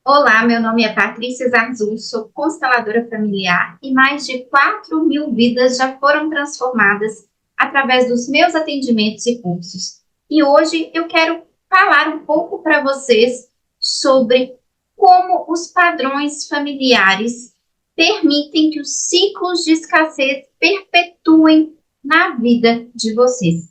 Olá, meu nome é Patrícia Zarzul, sou consteladora familiar e mais de 4.000 vidas já foram transformadas através dos meus atendimentos e cursos. E hoje eu quero falar um pouco para vocês sobre como os padrões familiares permitem que os ciclos de escassez perpetuem na vida de vocês.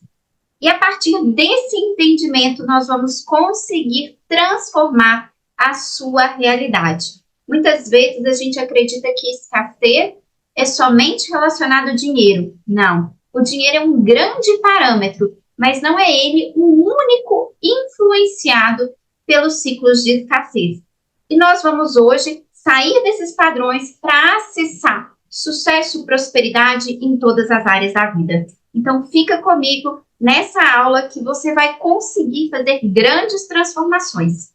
E a partir desse entendimento, nós vamos conseguir transformar a sua realidade. Muitas vezes a gente acredita que escassez é somente relacionado ao dinheiro. Não. O dinheiro é um grande parâmetro, mas não é ele o único influenciado pelos ciclos de escassez. E nós vamos hoje sair desses padrões para acessar sucesso e prosperidade em todas as áreas da vida. Então, fica comigo nessa aula que você vai conseguir fazer grandes transformações.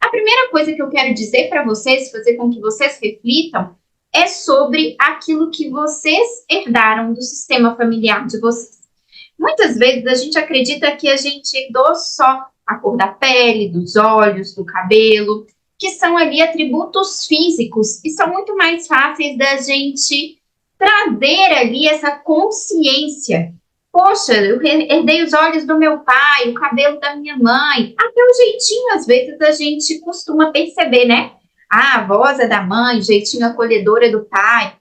A primeira coisa que eu quero dizer para vocês, fazer com que vocês reflitam, é sobre aquilo que vocês herdaram do sistema familiar de vocês. Muitas vezes a gente acredita que a gente herdou só a cor da pele, dos olhos, do cabelo, que são ali atributos físicos e são muito mais fáceis da gente trazer ali essa consciência. Poxa, eu herdei os olhos do meu pai, o cabelo da minha mãe, até o jeitinho, às vezes, a gente costuma perceber, né? Ah, a voz é da mãe, o jeitinho acolhedor é do pai.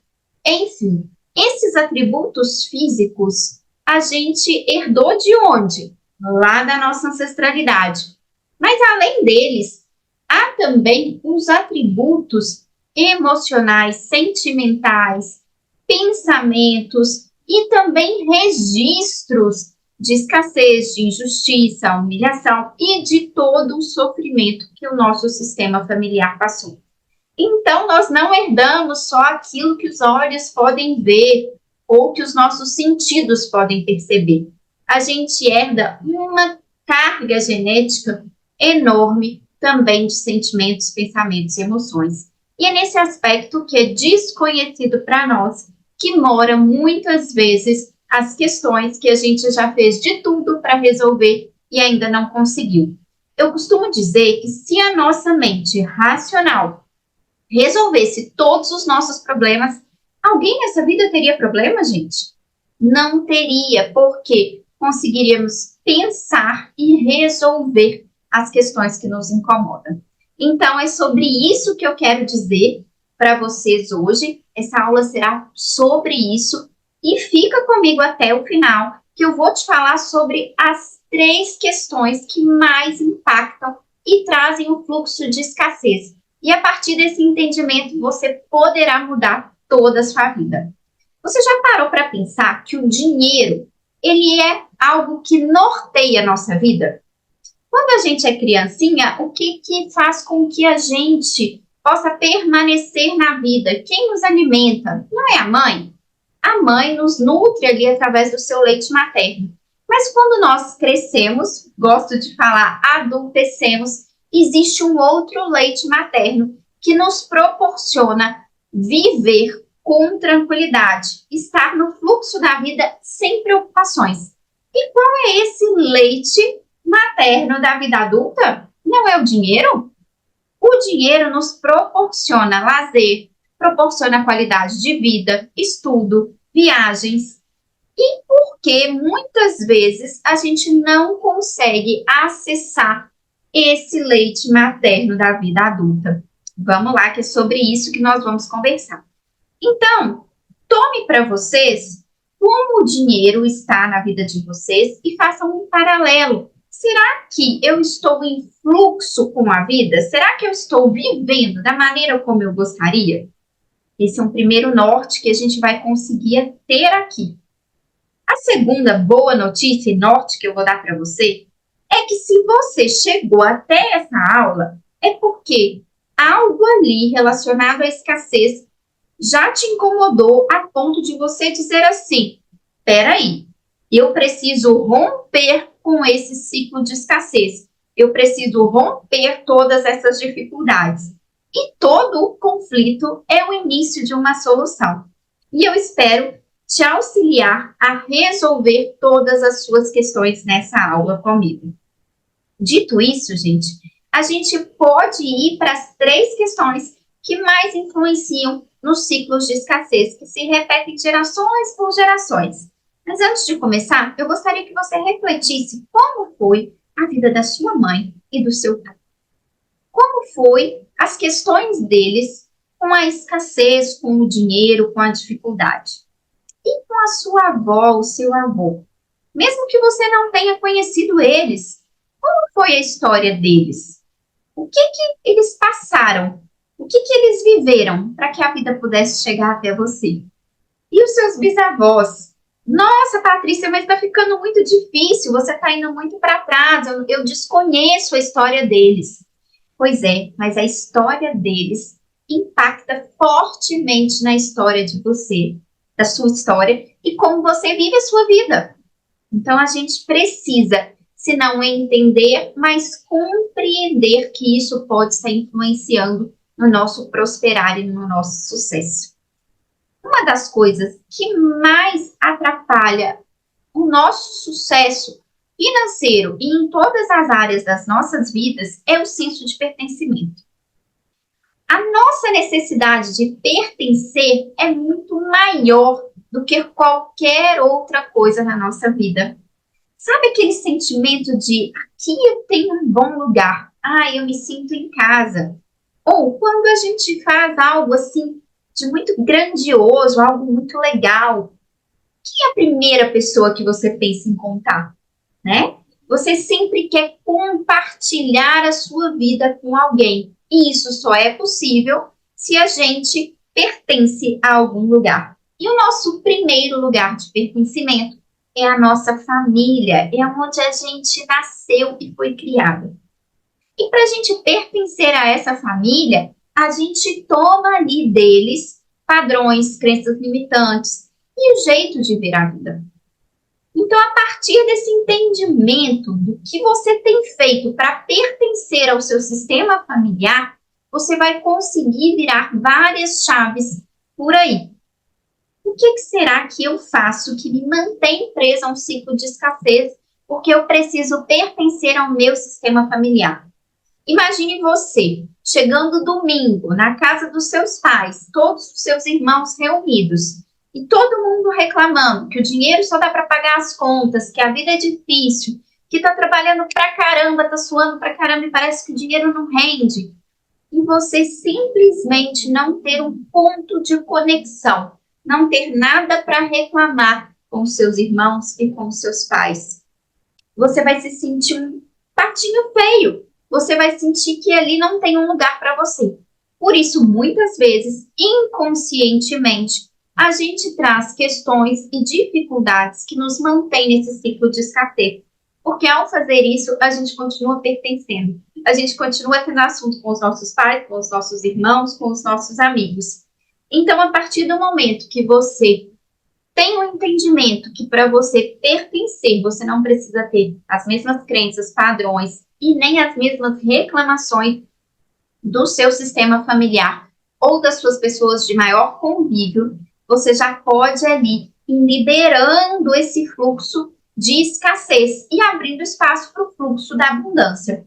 Enfim, esses atributos físicos a gente herdou de onde? Lá da nossa ancestralidade. Mas além deles, há também os atributos emocionais, sentimentais, pensamentos e também registros de escassez, de injustiça, humilhação e de todo o sofrimento que o nosso sistema familiar passou. Então, nós não herdamos só aquilo que os olhos podem ver ou que os nossos sentidos podem perceber. A gente herda uma carga genética enorme também de sentimentos, pensamentos e emoções. E é nesse aspecto que é desconhecido para nós que mora muitas vezes as questões que a gente já fez de tudo para resolver e ainda não conseguiu. Eu costumo dizer que se a nossa mente racional resolvesse todos os nossos problemas, alguém nessa vida teria problema, gente? Não teria, porque conseguiríamos pensar e resolver as questões que nos incomodam. Então, é sobre isso que eu quero dizer para vocês hoje. Essa aula será sobre isso e fica comigo até o final, que eu vou te falar sobre as 3 questões que mais impactam e trazem o fluxo de escassez. E a partir desse entendimento, você poderá mudar toda a sua vida. Você já parou para pensar que o dinheiro, ele é algo que norteia a nossa vida? Quando a gente é criancinha, o que faz com que a gente possa permanecer na vida? Quem nos alimenta? Não é a mãe? A mãe nos nutre ali através do seu leite materno. Mas quando nós crescemos, gosto de falar adultecemos, existe um outro leite materno que nos proporciona viver com tranquilidade, estar no fluxo da vida sem preocupações. E qual é esse leite materno da vida adulta? Não é o dinheiro? O dinheiro nos proporciona lazer, proporciona qualidade de vida, estudo, viagens. E por que muitas vezes a gente não consegue acessar esse leite materno da vida adulta? Vamos lá, que é sobre isso que nós vamos conversar. Então, tome para vocês como o dinheiro está na vida de vocês e façam um paralelo. Será que eu estou em fluxo com a vida? Será que eu estou vivendo da maneira como eu gostaria? Esse é um primeiro norte que a gente vai conseguir ter aqui. A segunda boa notícia e norte que eu vou dar para você é que se você chegou até essa aula, é porque algo ali relacionado à escassez já te incomodou a ponto de você dizer assim: peraí, eu preciso romper com esse ciclo de escassez. Eu preciso romper todas essas dificuldades. E todo o conflito é o início de uma solução. E eu espero te auxiliar a resolver todas as suas questões nessa aula comigo. Dito isso, gente, a gente pode ir para as 3 questões que mais influenciam nos ciclos de escassez, que se repetem gerações por gerações. Mas antes de começar, eu gostaria que você refletisse como foi a vida da sua mãe e do seu pai. Como foi as questões deles com a escassez, com o dinheiro, com a dificuldade. E com a sua avó, o seu avô. Mesmo que você não tenha conhecido eles, como foi a história deles? O que eles passaram? O que eles viveram para que a vida pudesse chegar até você? E os seus bisavós? Nossa, Patrícia, mas está ficando muito difícil, você está indo muito para trás, eu desconheço a história deles. Pois é, mas a história deles impacta fortemente na história de você, da sua história e como você vive a sua vida. Então a gente precisa, se não entender, mas compreender que isso pode estar influenciando no nosso prosperar e no nosso sucesso. Uma das coisas que mais atrapalha o nosso sucesso financeiro e em todas as áreas das nossas vidas é o senso de pertencimento. A nossa necessidade de pertencer é muito maior do que qualquer outra coisa na nossa vida. Sabe aquele sentimento de aqui eu tenho um bom lugar, eu me sinto em casa? Ou quando a gente faz algo assim de muito grandioso, algo muito legal, quem é a primeira pessoa que você pensa em contar, né? Você sempre quer compartilhar a sua vida com alguém. E isso só é possível se a gente pertence a algum lugar. E o nosso primeiro lugar de pertencimento é a nossa família, é onde a gente nasceu e foi criado. E para a gente pertencer a essa família, a gente toma ali deles padrões, crenças limitantes e o jeito de ver a vida. Então, a partir desse entendimento do que você tem feito para pertencer ao seu sistema familiar, você vai conseguir virar várias chaves por aí. O que será que eu faço que me mantém presa a um ciclo de escassez porque eu preciso pertencer ao meu sistema familiar? Imagine você chegando domingo na casa dos seus pais, todos os seus irmãos reunidos, e todo mundo reclamando que o dinheiro só dá para pagar as contas, que a vida é difícil, que está trabalhando pra caramba, está suando pra caramba e parece que o dinheiro não rende. E você simplesmente não ter um ponto de conexão, não ter nada para reclamar com seus irmãos e com seus pais. Você vai se sentir um patinho feio. Você vai sentir que ali não tem um lugar para você. Por isso, muitas vezes, inconscientemente, a gente traz questões e dificuldades que nos mantêm nesse ciclo de escassez. Porque ao fazer isso, a gente continua pertencendo. A gente continua tendo assunto com os nossos pais, com os nossos irmãos, com os nossos amigos. Então, a partir do momento que você tem um entendimento que para você pertencer, você não precisa ter as mesmas crenças, padrões e nem as mesmas reclamações do seu sistema familiar ou das suas pessoas de maior convívio, você já pode ali ir liberando esse fluxo de escassez e abrindo espaço para o fluxo da abundância.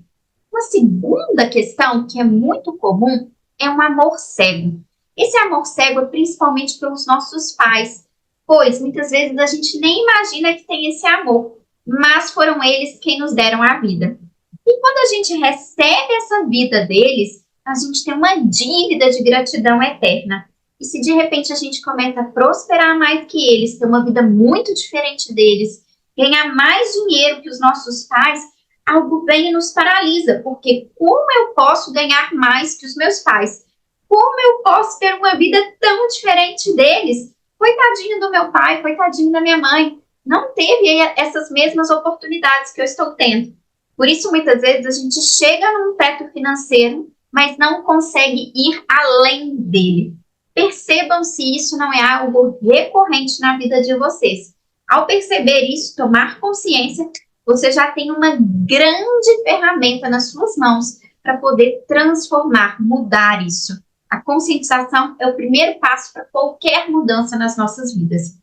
Uma segunda questão que é muito comum é um amor cego. Esse amor cego é principalmente pelos nossos pais, pois muitas vezes a gente nem imagina que tem esse amor, mas foram eles quem nos deram a vida. E quando a gente recebe essa vida deles, a gente tem uma dívida de gratidão eterna. E se de repente a gente começa a prosperar mais que eles, ter uma vida muito diferente deles, ganhar mais dinheiro que os nossos pais, algo vem e nos paralisa, porque como eu posso ganhar mais que os meus pais? Como eu posso ter uma vida tão diferente deles? Coitadinho do meu pai, coitadinho da minha mãe, não teve essas mesmas oportunidades que eu estou tendo. Por isso, muitas vezes, a gente chega num teto financeiro, mas não consegue ir além dele. Percebam se isso não é algo recorrente na vida de vocês. Ao perceber isso, tomar consciência, você já tem uma grande ferramenta nas suas mãos para poder transformar, mudar isso. A conscientização é o primeiro passo para qualquer mudança nas nossas vidas.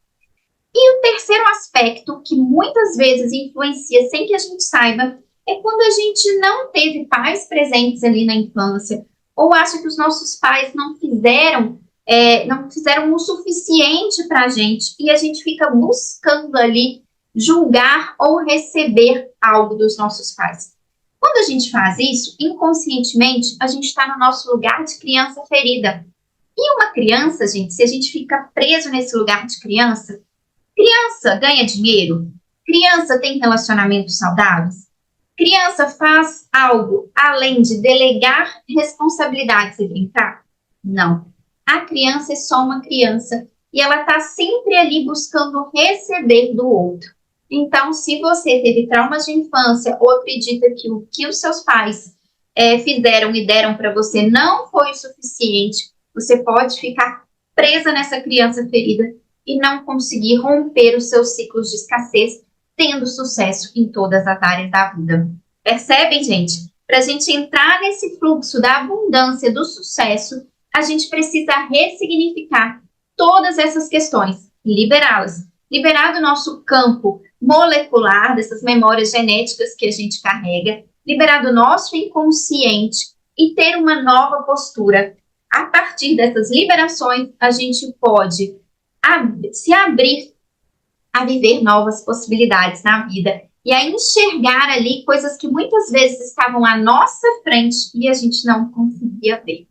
E o terceiro aspecto, que muitas vezes influencia sem que a gente saiba, é quando a gente não teve pais presentes ali na infância, ou acha que os nossos pais não fizeram o suficiente para a gente, e a gente fica buscando ali julgar ou receber algo dos nossos pais. Quando a gente faz isso, inconscientemente, a gente está no nosso lugar de criança ferida. E uma criança, gente, se a gente fica preso nesse lugar de criança, criança ganha dinheiro, criança tem relacionamentos saudáveis, criança faz algo além de delegar responsabilidades e brincar? Não. A criança é só uma criança e ela está sempre ali buscando receber do outro. Então, se você teve traumas de infância ou acredita que o que os seus pais fizeram e deram para você não foi o suficiente, você pode ficar presa nessa criança ferida e não conseguir romper os seus ciclos de escassez, tendo sucesso em todas as áreas da vida. Percebem, gente? Para a gente entrar nesse fluxo da abundância, do sucesso, a gente precisa ressignificar todas essas questões, liberá-las. Liberar do nosso campo molecular, dessas memórias genéticas que a gente carrega, liberar do nosso inconsciente e ter uma nova postura. A partir dessas liberações, a gente pode se abrir a viver novas possibilidades na vida e a enxergar ali coisas que muitas vezes estavam à nossa frente e a gente não conseguia ver.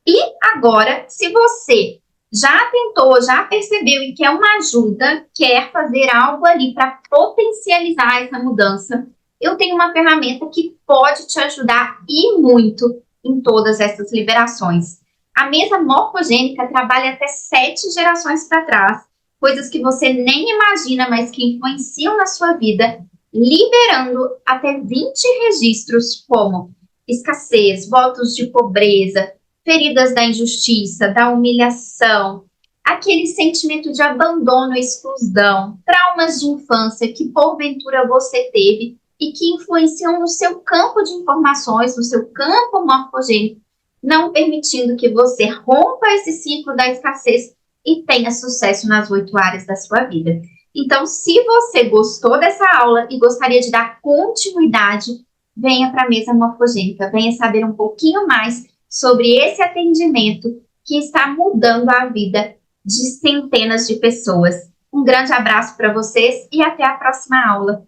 E agora, se você já tentou, já percebeu e quer uma ajuda, quer fazer algo ali para potencializar essa mudança, eu tenho uma ferramenta que pode te ajudar e muito em todas essas liberações. A mesa morfogênica trabalha até 7 gerações para trás, coisas que você nem imagina, mas que influenciam na sua vida, liberando até 20 registros como escassez, votos de pobreza, feridas da injustiça, da humilhação, aquele sentimento de abandono e exclusão, traumas de infância que porventura você teve e que influenciam no seu campo de informações, no seu campo morfogênico, não permitindo que você rompa esse ciclo da escassez e tenha sucesso nas 8 áreas da sua vida. Então, se você gostou dessa aula e gostaria de dar continuidade, venha para a mesa morfogênica, venha saber um pouquinho mais sobre esse atendimento que está mudando a vida de centenas de pessoas. Um grande abraço para vocês e até a próxima aula.